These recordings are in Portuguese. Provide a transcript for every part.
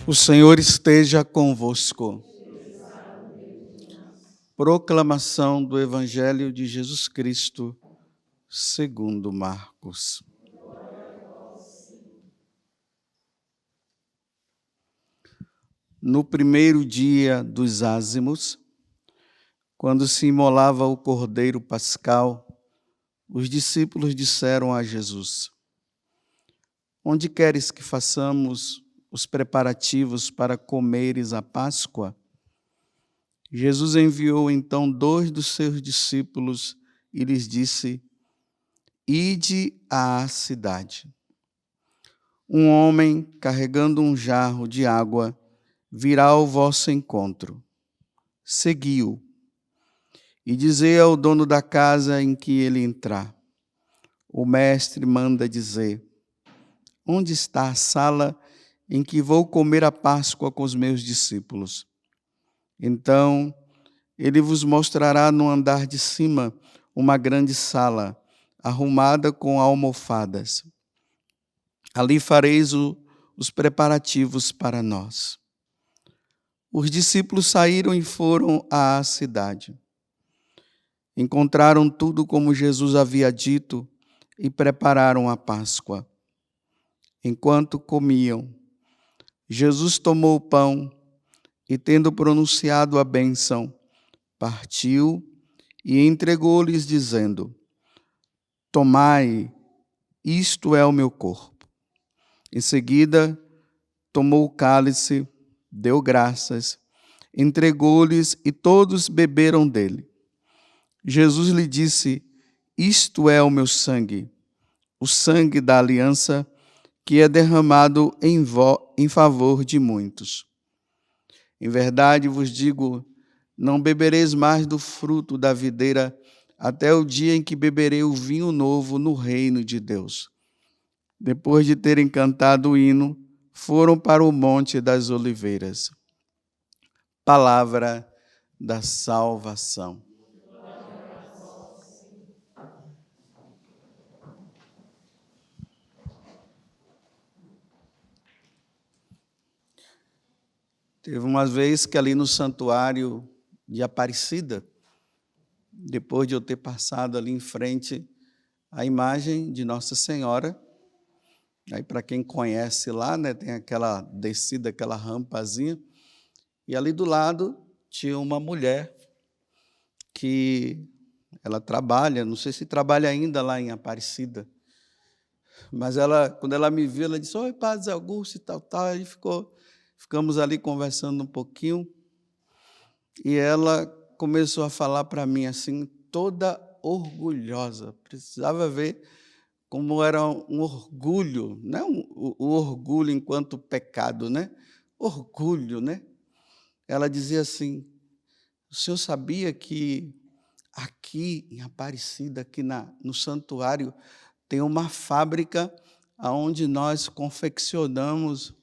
O Senhor esteja convosco. Proclamação do Evangelho de Jesus Cristo, segundo Marcos. No primeiro dia dos ázimos, quando se imolava o cordeiro pascal, os discípulos disseram a Jesus: Onde queres que façamos os preparativos para comeres a Páscoa? Jesus enviou então 2 dos seus discípulos e lhes disse: Ide à cidade. Um homem carregando um jarro de água virá ao vosso encontro. Segui-o e dizei ao dono da casa em que ele entrar: O mestre manda dizer: Onde está a sala em que vou comer a Páscoa com os meus discípulos? Então, ele vos mostrará no andar de cima uma grande sala, arrumada com almofadas. Ali fareis os preparativos para nós. Os discípulos saíram e foram à cidade. Encontraram tudo como Jesus havia dito e prepararam a Páscoa. Enquanto comiam, Jesus tomou o pão e, tendo pronunciado a bênção, partiu e entregou-lhes, dizendo: Tomai, isto é o meu corpo. Em seguida, tomou o cálice, deu graças, entregou-lhes e todos beberam dele. Jesus lhe disse: Isto é o meu sangue, o sangue da aliança, que é derramado em favor de muitos. Em verdade vos digo, não bebereis mais do fruto da videira até o dia em que beberei o vinho novo no reino de Deus. Depois de terem cantado o hino, foram para o Monte das Oliveiras. Palavra da salvação. Teve uma vez que ali no santuário de Aparecida, depois de eu ter passado ali em frente à imagem de Nossa Senhora, aí para quem conhece lá, né, tem aquela descida, aquela rampazinha, e ali do lado tinha uma mulher que ela trabalha, não sei se trabalha ainda lá em Aparecida, mas quando ela me viu, ela disse: Oi, Padre Augusto e tal, aí ficamos ali conversando um pouquinho, e ela começou a falar para mim assim, toda orgulhosa. Precisava ver como era um orgulho, não o orgulho enquanto pecado, né? Orgulho, né? Ela dizia assim: o senhor sabia que aqui em Aparecida, aqui no santuário, tem uma fábrica onde nós confeccionamos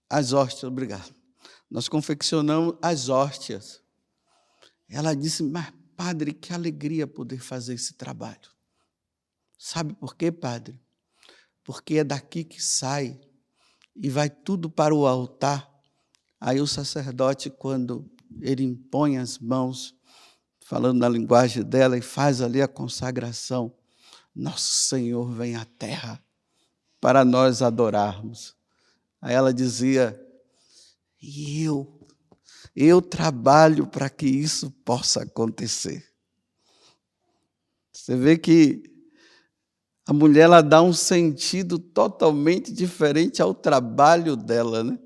as hóstias, obrigado. Nós confeccionamos as hóstias. Ela disse: mas, padre, que alegria poder fazer esse trabalho. Sabe por quê, padre? Porque é daqui que sai e vai tudo para o altar. Aí o sacerdote, quando ele impõe as mãos, falando na linguagem dela, e faz ali a consagração, nosso Senhor vem à terra para nós adorarmos. Aí ela dizia: e eu trabalho para que isso possa acontecer. Você vê que a mulher, ela dá um sentido totalmente diferente ao trabalho dela, né?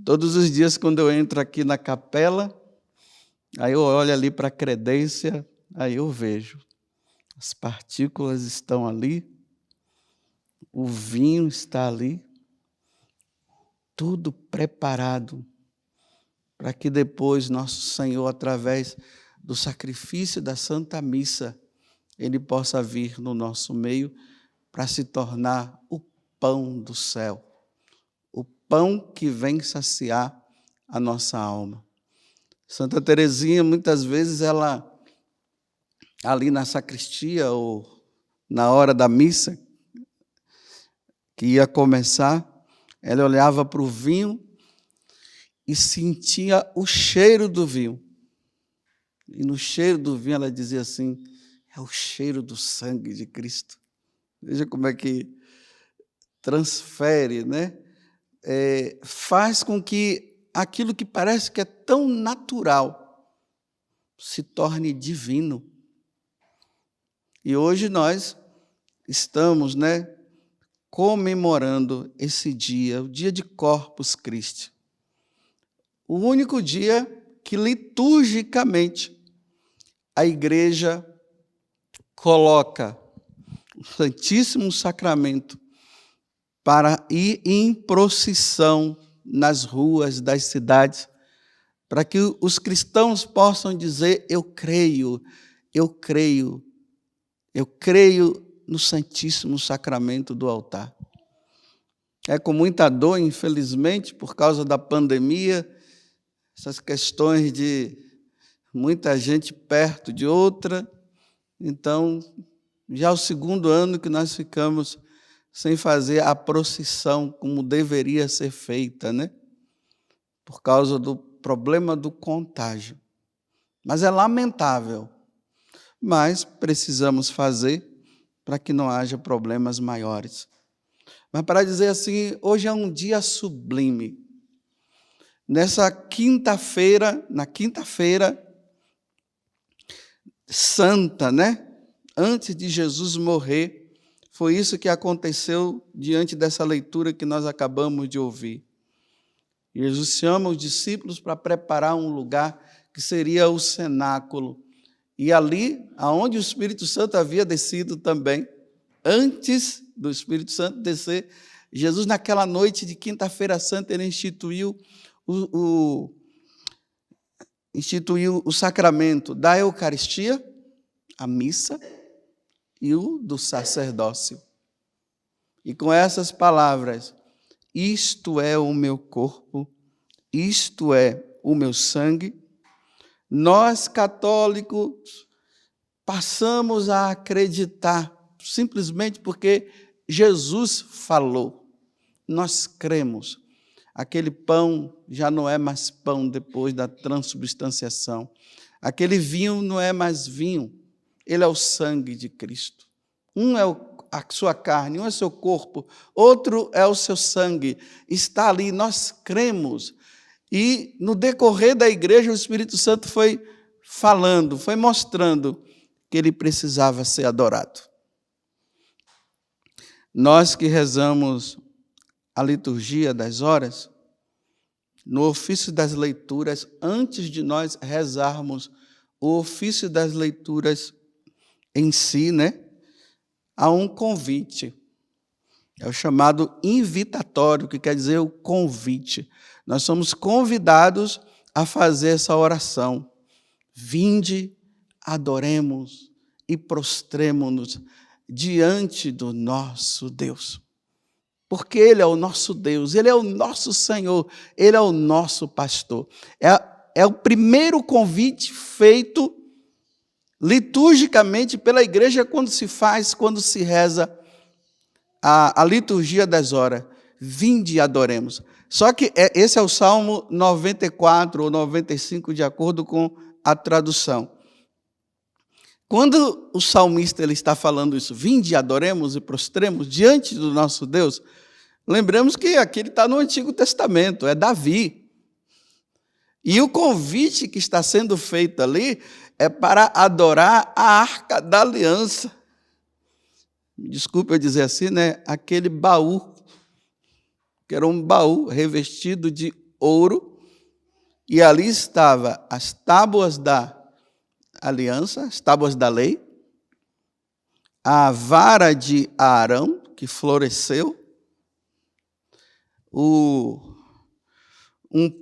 Todos os dias, quando eu entro aqui na capela, aí eu olho ali para a credência, aí eu vejo. As partículas estão ali, o vinho está ali, tudo preparado para que depois nosso Senhor, através do sacrifício da Santa Missa, Ele possa vir no nosso meio para se tornar o pão do céu, o pão que vem saciar a nossa alma. Santa Teresinha, muitas vezes, ela, ali na sacristia ou na hora da missa, que ia começar, ela olhava para o vinho e sentia o cheiro do vinho. E no cheiro do vinho ela dizia assim: é o cheiro do sangue de Cristo. Veja como é que transfere, né? Faz com que aquilo que parece que é tão natural se torne divino. E hoje nós estamos, né, comemorando esse dia, o dia de Corpus Christi. O único dia que liturgicamente a igreja coloca o Santíssimo Sacramento para ir em procissão nas ruas das cidades, para que os cristãos possam dizer: eu creio no Santíssimo Sacramento do altar. É com muita dor, infelizmente, por causa da pandemia, essas questões de muita gente perto de outra. Então, já é o segundo ano que nós ficamos sem fazer a procissão como deveria ser feita, né? Por causa do problema do contágio. Mas é lamentável. Mas precisamos fazer para que não haja problemas maiores. Mas para dizer assim, hoje é um dia sublime. Nessa quinta-feira, na quinta-feira santa, né? Antes de Jesus morrer, foi isso que aconteceu diante dessa leitura que nós acabamos de ouvir. Jesus chama os discípulos para preparar um lugar que seria o cenáculo. E ali, aonde o Espírito Santo havia descido também, antes do Espírito Santo descer, Jesus, naquela noite de quinta-feira santa, ele instituiu o sacramento da Eucaristia, a missa, e o do sacerdócio. E com essas palavras: isto é o meu corpo, isto é o meu sangue, nós católicos passamos a acreditar, simplesmente porque Jesus falou. Nós cremos. Aquele pão já não é mais pão depois da transubstanciação. Aquele vinho não é mais vinho. Ele é o sangue de Cristo. Um é a sua carne, um é o seu corpo, outro é o seu sangue. Está ali, nós cremos. E no decorrer da igreja, o Espírito Santo foi falando, foi mostrando que ele precisava ser adorado. Nós que rezamos a liturgia das horas, no ofício das leituras, antes de nós rezarmos o ofício das leituras em si, né, há um convite. É o chamado invitatório, que quer dizer o convite. Nós somos convidados a fazer essa oração. Vinde, adoremos e prostremo-nos diante do nosso Deus. Porque Ele é o nosso Deus, Ele é o nosso Senhor, Ele é o nosso pastor. É o primeiro convite feito liturgicamente pela igreja quando se reza a liturgia das horas. Vinde e adoremos. Só que esse é o Salmo 94 ou 95, de acordo com a tradução. Quando o salmista ele está falando isso, vinde e adoremos e prostremos diante do nosso Deus, lembramos que aqui ele está no Antigo Testamento, é Davi. E o convite que está sendo feito ali é para adorar a Arca da Aliança. Desculpe eu dizer assim, né? Aquele baú, que era um baú revestido de ouro, e ali estavam as tábuas da aliança, as tábuas da lei, a vara de Arão, que floresceu, um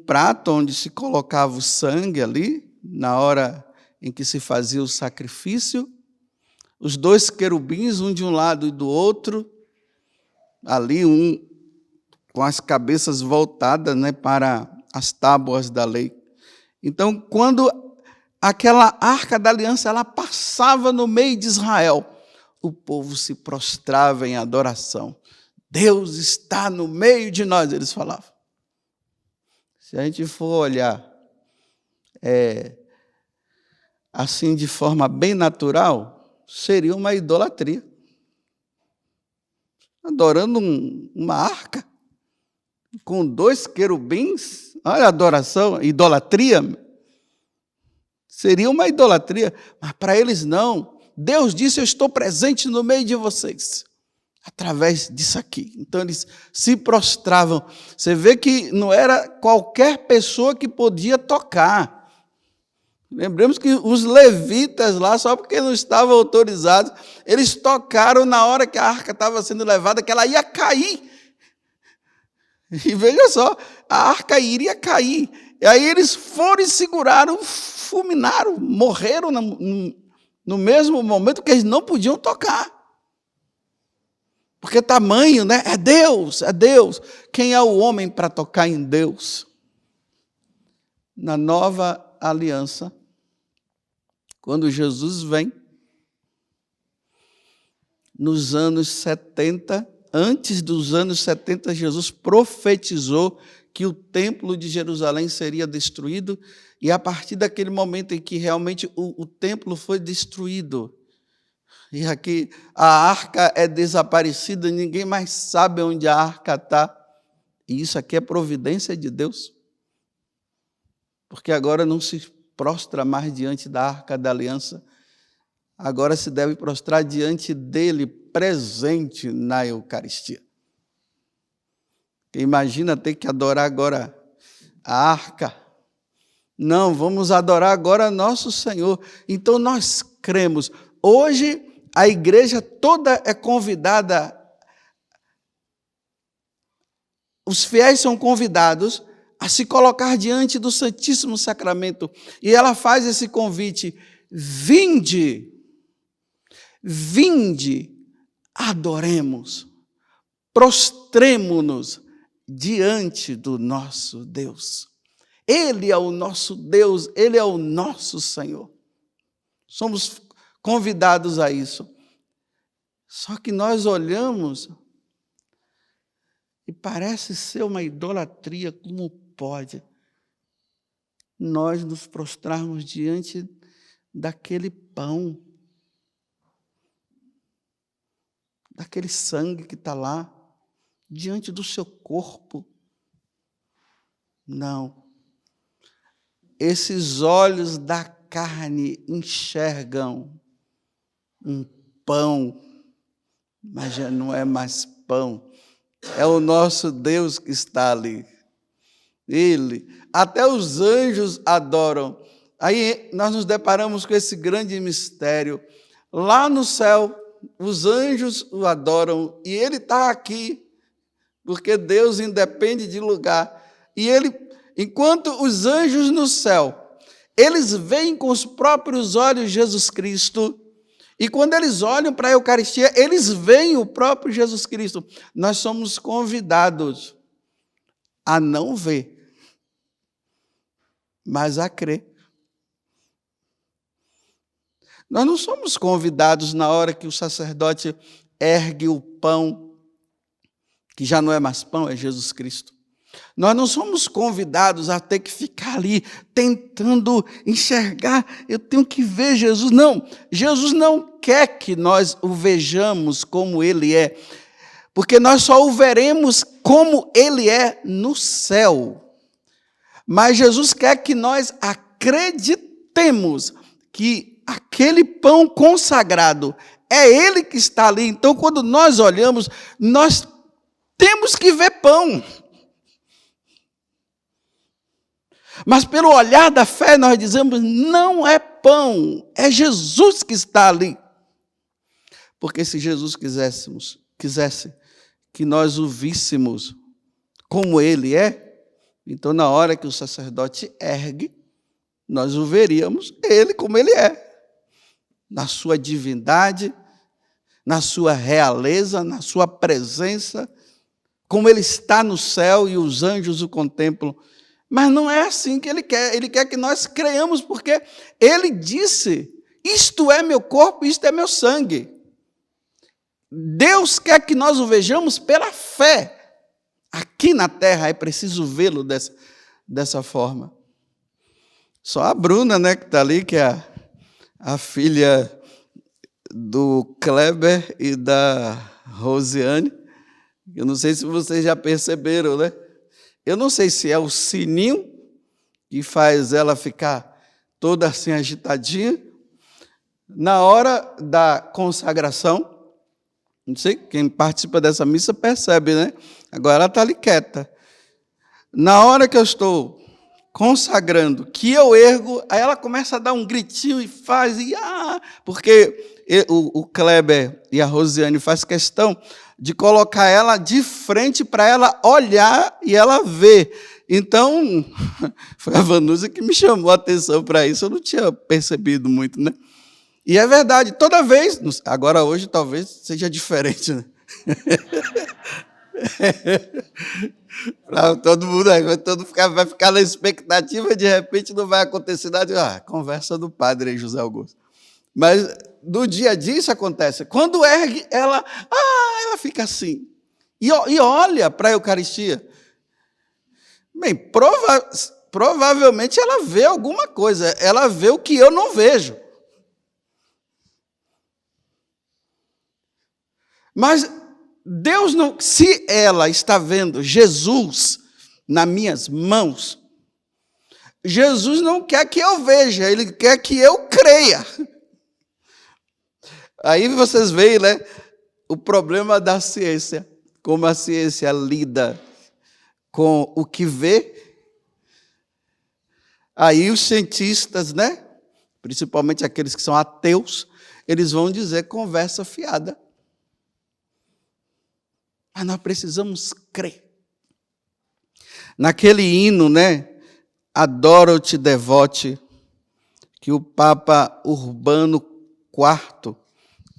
prato onde se colocava o sangue ali, na hora em que se fazia o sacrifício, os dois querubins, um de um lado e do outro, ali um com as cabeças voltadas, né, para as tábuas da lei. Então, quando aquela Arca da Aliança ela passava no meio de Israel, o povo se prostrava em adoração Deus está no meio de nós, eles falavam. Se a gente for olhar assim de forma bem natural, seria uma idolatria. Adorando uma arca com 2 querubins, olha a adoração, idolatria. Seria uma idolatria, mas para eles não. Deus disse, eu estou presente no meio de vocês, através disso aqui. Então eles se prostravam. Você vê que não era qualquer pessoa que podia tocar. Lembremos que os levitas lá, só porque não estavam autorizados, eles tocaram na hora que a arca estava sendo levada, que ela ia cair. E veja só, a arca iria cair. E aí eles foram e seguraram, fulminaram, morreram no mesmo momento que eles não podiam tocar. Porque tamanho, né? É Deus, é Deus. Quem é o homem para tocar em Deus? Na nova aliança, quando Jesus vem, nos anos 70, antes dos anos 70, Jesus profetizou que o templo de Jerusalém seria destruído, e a partir daquele momento em que realmente o templo foi destruído, e aqui a arca é desaparecida, ninguém mais sabe onde a arca está, e isso aqui é providência de Deus, porque agora não se prostra mais diante da arca da aliança, agora se deve prostrar diante dele, presente na Eucaristia. Imagina ter que adorar agora a arca. Não, vamos adorar agora nosso Senhor. Então nós cremos. Hoje a igreja toda é convidada, os fiéis são convidados a se colocar diante do Santíssimo Sacramento. E ela faz esse convite, vinde, adoremos, prostremo-nos diante do nosso Deus. Ele é o nosso Deus, Ele é o nosso Senhor. Somos convidados a isso. Só que nós olhamos e parece ser uma idolatria, como pode nós nos prostrarmos diante daquele pão, daquele sangue que está lá, diante do seu corpo. Não. Esses olhos da carne enxergam um pão, mas já não é mais pão. É o nosso Deus que está ali. Ele, até os anjos adoram. Aí nós nos deparamos com esse grande mistério. Lá no céu, os anjos o adoram e ele está aqui, porque Deus independe de lugar. E ele, enquanto os anjos no céu, eles veem com os próprios olhos Jesus Cristo, e quando eles olham para a Eucaristia, eles veem o próprio Jesus Cristo. Nós somos convidados a não ver, mas a crer. Nós não somos convidados na hora que o sacerdote ergue o pão, que já não é mais pão, é Jesus Cristo. Nós não somos convidados a ter que ficar ali tentando enxergar, eu tenho que ver Jesus. Não, Jesus não quer que nós o vejamos como Ele é, porque nós só o veremos como Ele é no céu. Mas Jesus quer que nós acreditemos que aquele pão consagrado é Ele que está ali. Então, quando nós olhamos, nós temos que ver pão. Mas pelo olhar da fé nós dizemos, não é pão, é Jesus que está ali. Porque se Jesus quisesse que nós o víssemos como Ele é, então na hora que o sacerdote ergue, nós o veríamos Ele como Ele é. Na sua divindade, na sua realeza, na sua presença, como Ele está no céu e os anjos o contemplam. Mas não é assim que Ele quer que nós creiamos, porque Ele disse, isto é meu corpo, isto é meu sangue. Deus quer que nós o vejamos pela fé. Aqui na terra é preciso vê-lo dessa forma. Só a Bruna, né, que está ali, que é a filha do Kleber e da Rosiane. Eu não sei se vocês já perceberam, né? Eu não sei se é o sininho que faz ela ficar toda assim agitadinha. Na hora da consagração, não sei, quem participa dessa missa percebe, né? Agora ela está ali quieta. Na hora que eu estou consagrando, que eu ergo, aí ela começa a dar um gritinho e faz, porque o Kleber e a Rosiane faz questão de colocar ela de frente para ela olhar e ela ver. Então, foi a Vanusa que me chamou a atenção para isso, eu não tinha percebido muito, né? E é verdade, toda vez, agora hoje talvez seja diferente, né? Para todo mundo, vai ficar na expectativa, de repente não vai acontecer nada. Conversa do padre aí, José Augusto. Mas no dia a dia isso acontece. Quando ergue, ela fica assim. E olha para a Eucaristia. Bem, provavelmente ela vê alguma coisa, ela vê o que eu não vejo. Mas Deus não, se ela está vendo Jesus nas minhas mãos, Jesus não quer que eu veja, Ele quer que eu creia. Aí vocês veem, né, o problema da ciência, como a ciência lida com o que vê. Aí os cientistas, né, principalmente aqueles que são ateus, eles vão dizer conversa fiada. Mas nós precisamos crer. Naquele hino, né, Adoro-te, devote, que o Papa Urbano IV,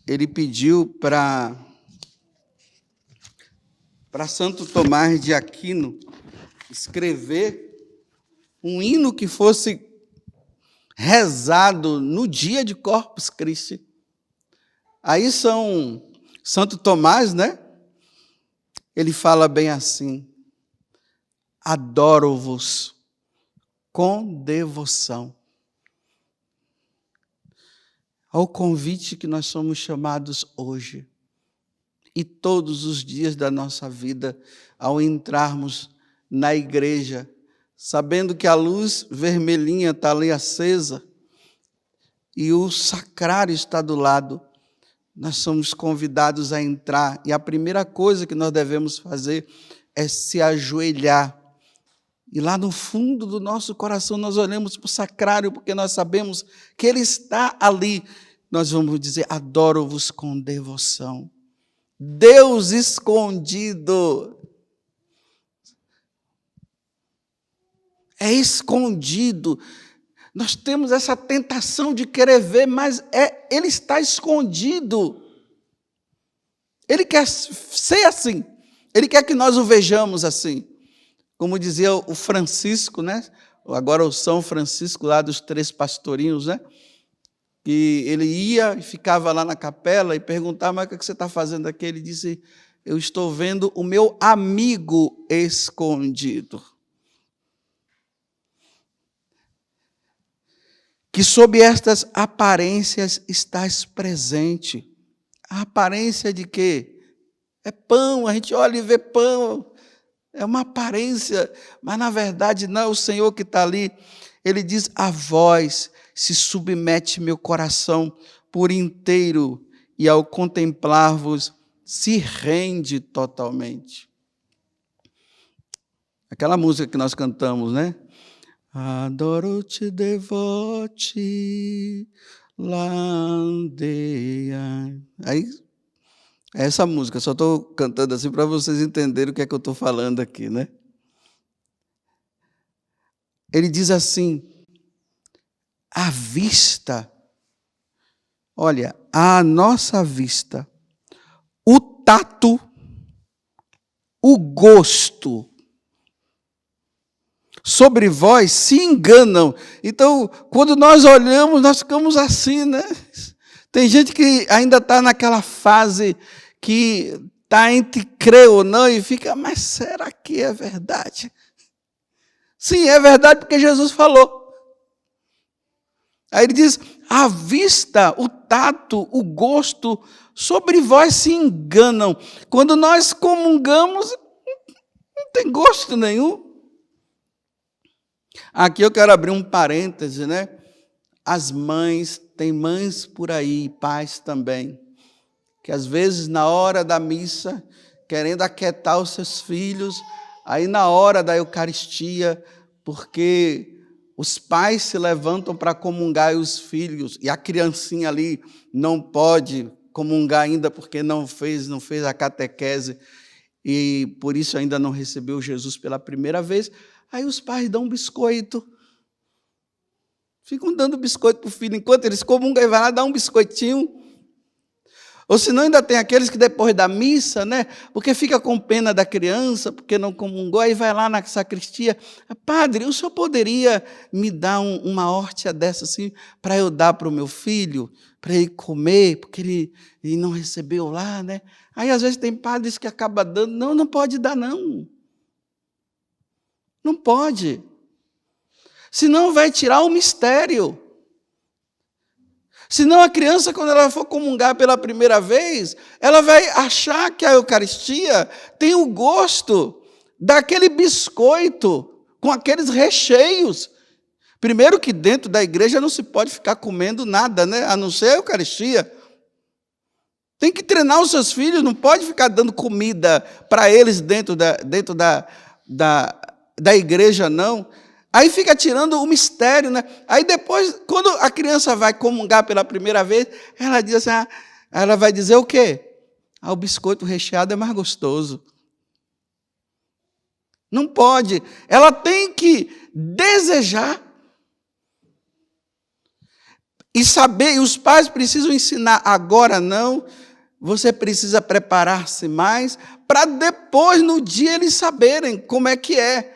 ele pediu para Santo Tomás de Aquino escrever um hino que fosse rezado no dia de Corpus Christi. Aí Santo Tomás, né? Ele fala bem assim: adoro-vos com devoção. Ao convite que nós somos chamados hoje e todos os dias da nossa vida, ao entrarmos na igreja, sabendo que a luz vermelhinha está ali acesa e o sacrário está do lado, nós somos convidados a entrar, e a primeira coisa que nós devemos fazer é se ajoelhar. E lá no fundo do nosso coração nós olhamos para o sacrário, porque nós sabemos que Ele está ali. Nós vamos dizer: adoro-vos com devoção. Deus escondido. É escondido. Nós temos essa tentação de querer ver, mas Ele está escondido. Ele quer ser assim. Ele quer que nós o vejamos assim. Como dizia o Francisco, né? Agora o São Francisco, lá dos Três Pastorinhos, né? Que ele ia e ficava lá na capela e perguntava: mas o que você está fazendo aqui? Ele disse: eu estou vendo o meu amigo escondido. Que sob estas aparências estás presente. A aparência de quê? É pão, a gente olha e vê pão. É uma aparência, mas na verdade não é o Senhor que está ali. Ele diz: a vós se submete meu coração por inteiro, e ao contemplar-vos se rende totalmente. Aquela música que nós cantamos, né? Adoro-te, devote, landeia. Aí, essa música, só estou cantando assim para vocês entenderem o que é que eu estou falando aqui, né? Ele diz assim: a vista, olha, a nossa vista, o tato, o gosto, sobre vós se enganam. Então, quando nós olhamos, nós ficamos assim, né? Tem gente que ainda está naquela fase que está entre crer ou não e fica, mas será que é verdade? Sim, é verdade porque Jesus falou. Aí ele diz, a vista, o tato, o gosto, sobre vós se enganam. Quando nós comungamos, não tem gosto nenhum. Aqui eu quero abrir um parêntese, né? As mães, tem mães por aí, pais também, que às vezes na hora da missa, querendo aquietar os seus filhos, aí na hora da Eucaristia, porque os pais se levantam para comungar os filhos, e a criancinha ali não pode comungar ainda porque não fez a catequese, e por isso ainda não recebeu Jesus pela primeira vez, aí os pais dão um biscoito, ficam dando biscoito para o filho, enquanto eles comungam, e vai lá dar um biscoitinho. Ou senão ainda tem aqueles que depois da missa, né, porque fica com pena da criança, porque não comungou, aí vai lá na sacristia, padre, o senhor poderia me dar uma hóstia dessa assim, para eu dar para o meu filho, para ele comer, porque ele não recebeu lá, né? Aí às vezes tem padres que acabam dando, não pode dar não. Não pode. Senão vai tirar o mistério. Senão a criança, quando ela for comungar pela primeira vez, ela vai achar que a Eucaristia tem o gosto daquele biscoito com aqueles recheios. Primeiro que dentro da igreja não se pode ficar comendo nada, né? A não ser a Eucaristia. Tem que treinar os seus filhos, não pode ficar dando comida para eles dentro da igreja, não. Aí fica tirando o mistério, né? Aí depois, quando a criança vai comungar pela primeira vez, ela diz assim, ela vai dizer o quê? O biscoito recheado é mais gostoso. Não pode. Ela tem que desejar e saber, e os pais precisam ensinar, agora não, você precisa preparar-se mais, para depois, no dia, eles saberem como é que é.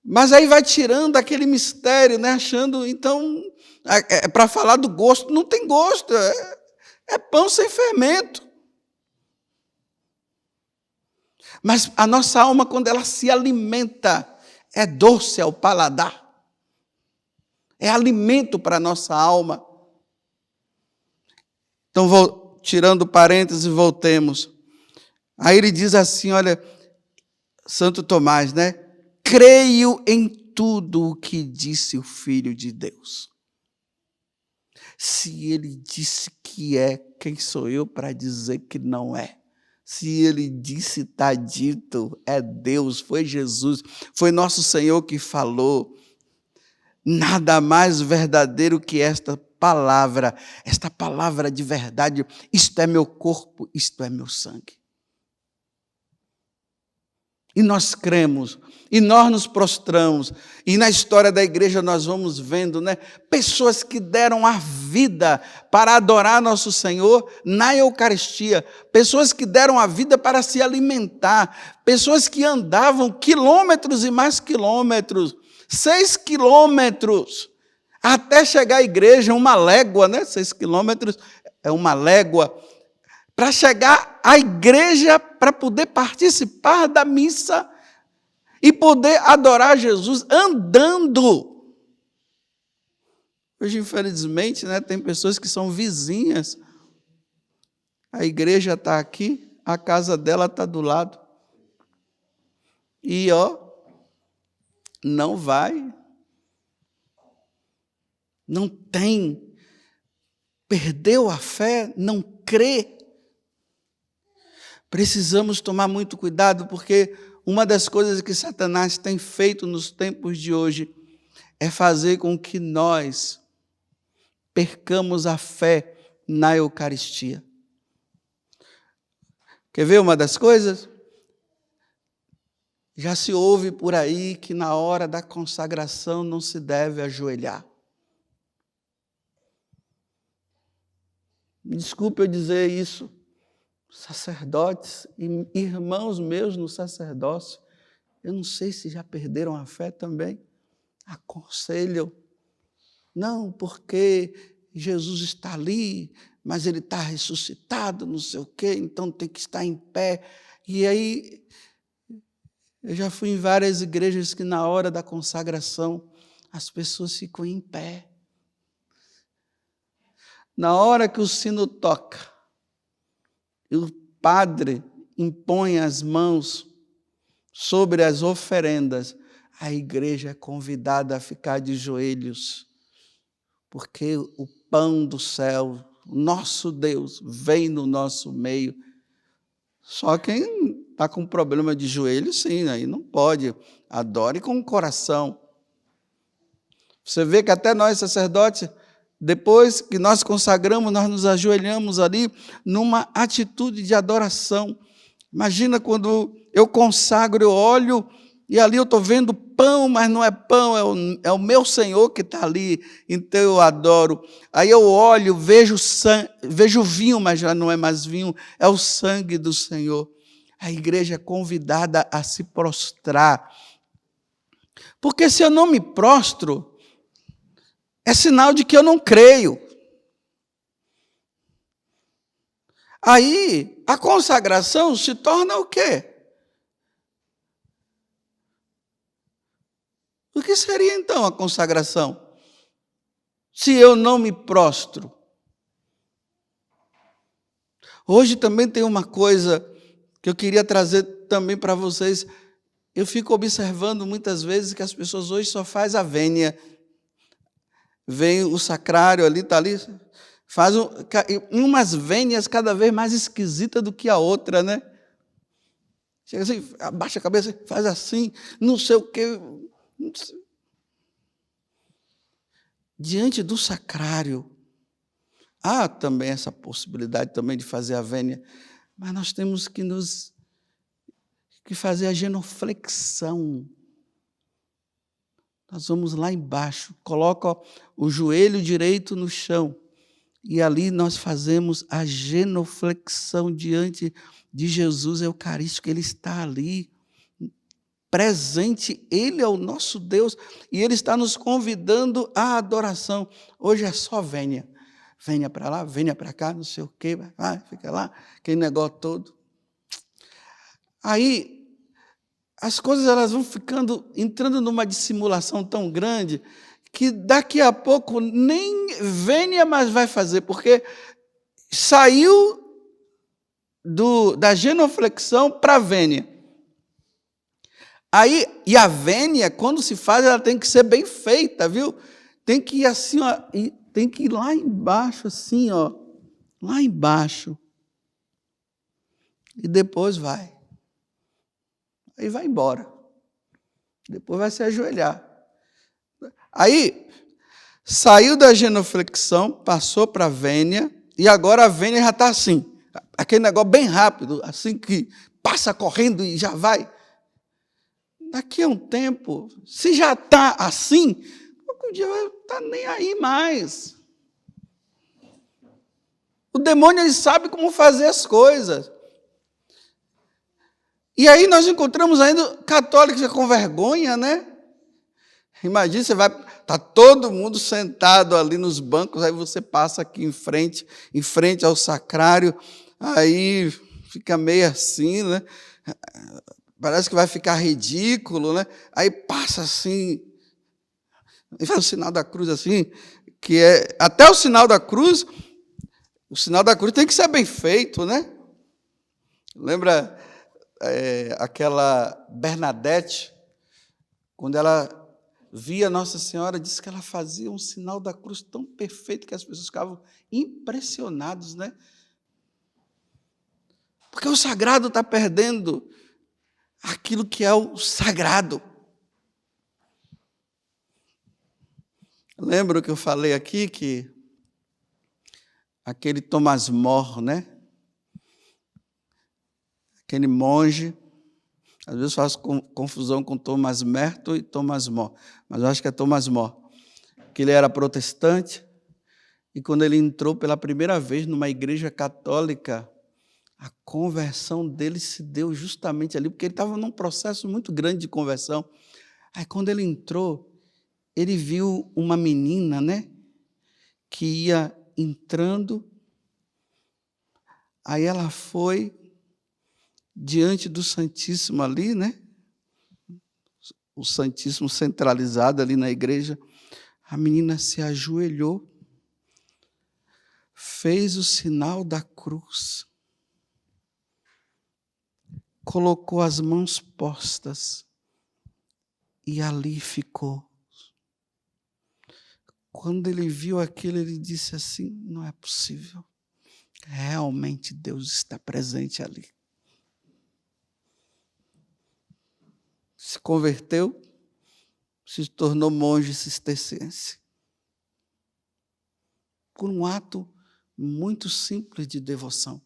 Mas aí vai tirando aquele mistério, né? Achando, então, para falar do gosto, não tem gosto, é pão sem fermento. Mas a nossa alma, quando ela se alimenta, é doce ao paladar. É alimento para a nossa alma. Então, tirando parênteses, voltemos. Aí ele diz assim, olha, Santo Tomás, né? Creio em tudo o que disse o Filho de Deus. Se ele disse que é, quem sou eu para dizer que não é? Se ele disse, está dito, é Deus, foi Jesus, foi nosso Senhor que falou. Nada mais verdadeiro que esta palavra de verdade, isto é meu corpo, isto é meu sangue. E nós cremos, e nós nos prostramos, e na história da igreja nós vamos vendo, né, pessoas que deram a vida para adorar nosso Senhor na Eucaristia, pessoas que deram a vida para se alimentar, pessoas que andavam quilômetros e mais quilômetros, 6 quilômetros, até chegar à igreja, uma légua, né, 6 quilômetros é uma légua, para chegar à igreja, para poder participar da missa e poder adorar Jesus andando. Hoje, infelizmente, né, tem pessoas que são vizinhas. A igreja está aqui, a casa dela está do lado. E, não vai. Não tem. Perdeu a fé, não crê. Precisamos tomar muito cuidado, porque uma das coisas que Satanás tem feito nos tempos de hoje é fazer com que nós percamos a fé na Eucaristia. Quer ver uma das coisas? Já se ouve por aí que na hora da consagração não se deve ajoelhar. Me desculpe eu dizer isso. Sacerdotes e irmãos meus no sacerdócio, eu não sei se já perderam a fé também, aconselham, não, porque Jesus está ali, mas ele está ressuscitado, não sei o quê, então tem que estar em pé. E aí, eu já fui em várias igrejas que na hora da consagração, as pessoas ficam em pé. Na hora que o sino toca, e o padre impõe as mãos sobre as oferendas, a igreja é convidada a ficar de joelhos, porque o pão do céu, nosso Deus, vem no nosso meio. Só quem está com problema de joelho, sim, aí não pode. Adore com o coração. Você vê que até nós, sacerdotes, depois que nós consagramos, nós nos ajoelhamos ali numa atitude de adoração. Imagina quando eu consagro, eu olho e ali eu estou vendo pão, mas não é pão, é o meu Senhor que está ali, então eu adoro. Aí eu olho, vejo vinho, mas já não é mais vinho, é o sangue do Senhor. A igreja é convidada a se prostrar. Porque se eu não me prostro, é sinal de que eu não creio. Aí, a consagração se torna o quê? O que seria então a consagração? Se eu não me prostro. Hoje também tem uma coisa que eu queria trazer também para vocês. Eu fico observando muitas vezes que as pessoas hoje só fazem a vênia. Vem o sacrário ali, está ali, faz umas vênias cada vez mais esquisitas do que a outra, né? Chega assim, abaixa a cabeça, faz assim, não sei o quê. Diante do sacrário, há também essa possibilidade também de fazer a vênia, mas nós temos que fazer a genuflexão. Nós vamos lá embaixo, coloca o joelho direito no chão e ali nós fazemos a genuflexão diante de Jesus Eucarístico. Ele está ali, presente, Ele é o nosso Deus e Ele está nos convidando à adoração. Hoje é só vênia. Vênia para lá, vênia para cá, não sei o quê, vai, fica lá, aquele negócio todo. Aí, as coisas elas vão entrando numa dissimulação tão grande que daqui a pouco nem vênia mais vai fazer, porque saiu da genuflexão para a vênia. Aí, e a vênia, quando se faz, ela tem que ser bem feita, viu? Tem que ir assim, ó, tem que ir lá embaixo, assim, ó, lá embaixo. E depois vai. Aí vai embora. Depois vai se ajoelhar. Aí, saiu da genuflexão, passou para a vênia, e agora a vênia já está assim. Aquele negócio bem rápido, assim que passa correndo e já vai. Daqui a um tempo, se já está assim, um dia vai estar nem aí mais. O demônio ele sabe como fazer as coisas. E aí nós encontramos ainda católicos com vergonha, né? Imagina, está todo mundo sentado ali nos bancos, aí você passa aqui em frente ao sacrário, aí fica meio assim, né? Parece que vai ficar ridículo, né? Aí passa assim, e faz o sinal da cruz assim, que é até o sinal da cruz tem que ser bem feito, né? Lembra aquela Bernadette, quando ela via Nossa Senhora, disse que ela fazia um sinal da cruz tão perfeito que as pessoas ficavam impressionadas, né? Porque o sagrado está perdendo aquilo que é o sagrado. Lembro que eu falei aqui que aquele Thomas More, né? Aquele monge, às vezes faço confusão com Thomas Merton e Thomas More, mas eu acho que é Thomas More, que ele era protestante, e quando ele entrou pela primeira vez numa igreja católica, a conversão dele se deu justamente ali, porque ele estava num processo muito grande de conversão. Aí quando ele entrou, ele viu uma menina, né, que ia entrando Aí ela foi diante do Santíssimo ali, né? O Santíssimo centralizado ali na igreja. A menina se ajoelhou, fez o sinal da cruz, colocou as mãos postas e ali ficou. Quando ele viu aquilo, ele disse assim: não é possível. Realmente Deus está presente ali. Se converteu, se tornou monge cisterciense. Por um ato muito simples de devoção.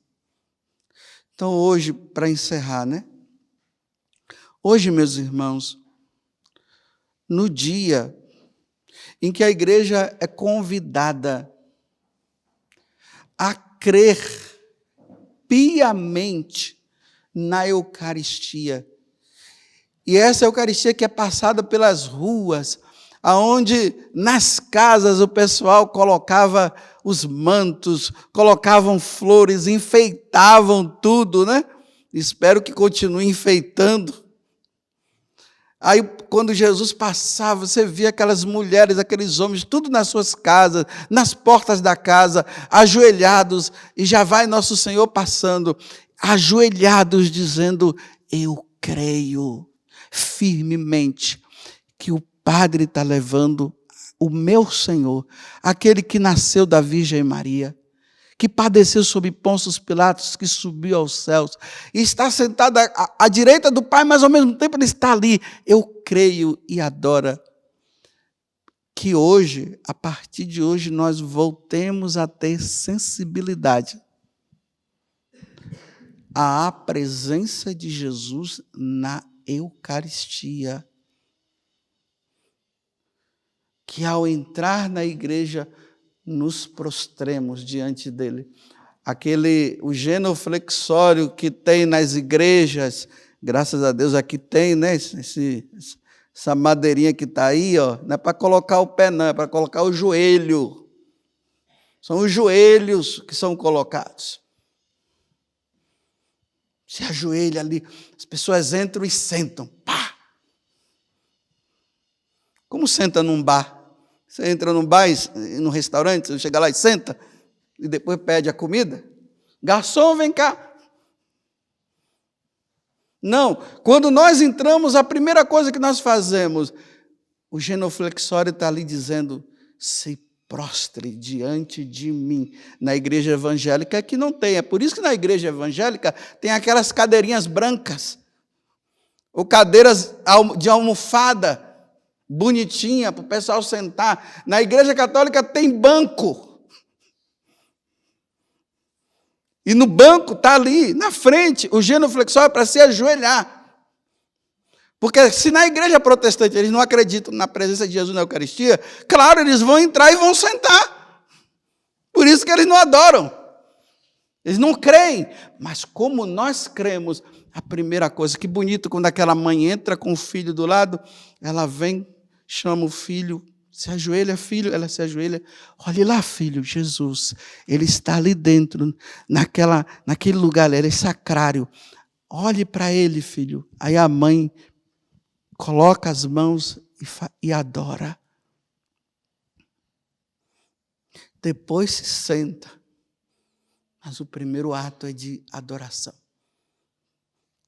Então hoje, para encerrar, né? Hoje, meus irmãos, no dia em que a igreja é convidada a crer piamente na Eucaristia. E essa Eucaristia que é passada pelas ruas, aonde nas casas o pessoal colocava os mantos, colocavam flores, enfeitavam tudo, né? Espero que continue enfeitando. Aí, quando Jesus passava, você via aquelas mulheres, aqueles homens, tudo nas suas casas, nas portas da casa, ajoelhados, e já vai nosso Senhor passando, ajoelhados, dizendo: eu creio firmemente que o Padre está levando o meu Senhor, aquele que nasceu da Virgem Maria, que padeceu sob Pôncio Pilatos, que subiu aos céus, e está sentado à direita do Pai, mas ao mesmo tempo ele está ali. Eu creio e adoro que hoje, a partir de hoje, nós voltemos a ter sensibilidade à presença de Jesus na Eucaristia. Que ao entrar na igreja, nos prostremos diante dele. O genuflexório que tem nas igrejas, graças a Deus aqui tem, né? Essa madeirinha que está aí, ó, não é para colocar o pé, não, é para colocar o joelho. São os joelhos que são colocados. Se ajoelha ali, as pessoas entram e sentam. Pá! Como senta num bar? Você entra num bar, num restaurante, você chega lá e senta, e depois pede a comida. Garçom, vem cá. Não, quando nós entramos, a primeira coisa que nós fazemos, o genuflexório está ali dizendo: se prostre diante de mim. Na igreja evangélica é que não tem, é por isso que na igreja evangélica tem aquelas cadeirinhas brancas, ou cadeiras de almofada, bonitinha, para o pessoal sentar. Na igreja católica tem banco. E no banco está ali, na frente, o genuflexório para se ajoelhar. Porque se na igreja protestante eles não acreditam na presença de Jesus na Eucaristia, claro, eles vão entrar e vão sentar. Por isso que eles não adoram. Eles não creem. Mas como nós cremos, a primeira coisa, que bonito, quando aquela mãe entra com o filho do lado, ela vem, chama o filho, se ajoelha, filho, ela se ajoelha. Olhe lá, filho, Jesus, ele está ali dentro, naquele lugar, ele é sacrário. Olhe para ele, filho. Aí a mãe coloca as mãos e adora. Depois se senta. Mas o primeiro ato é de adoração.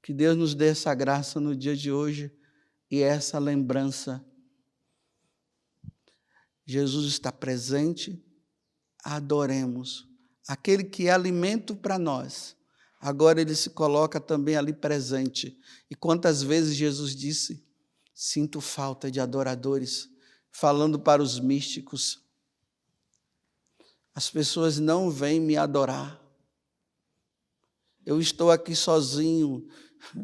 Que Deus nos dê essa graça no dia de hoje e essa lembrança. Jesus está presente, adoremos. Aquele que é alimento para nós, agora ele se coloca também ali presente. E quantas vezes Jesus disse: sinto falta de adoradores, falando para os místicos. As pessoas não vêm me adorar. Eu estou aqui sozinho.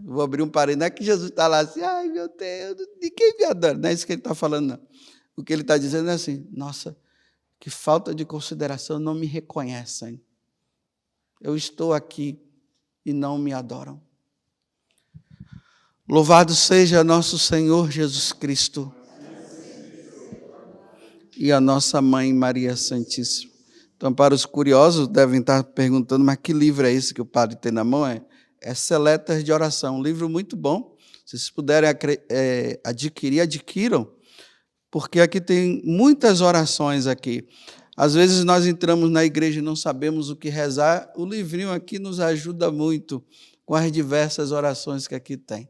Vou abrir um parênteses. Não é que Jesus está lá assim: ai meu Deus, ninguém me adora. Não é isso que ele está falando, não. O que ele está dizendo é assim: nossa, que falta de consideração, não me reconhecem. Eu estou aqui e não me adoram. Louvado seja nosso Senhor Jesus Cristo e a nossa Mãe Maria Santíssima. Então, para os curiosos, devem estar perguntando, mas que livro é esse que o padre tem na mão? É Seletas de Oração, um livro muito bom. Se vocês puderem adquirir, adquiram, porque aqui tem muitas orações aqui. Às vezes nós entramos na igreja e não sabemos o que rezar, o livrinho aqui nos ajuda muito com as diversas orações que aqui tem.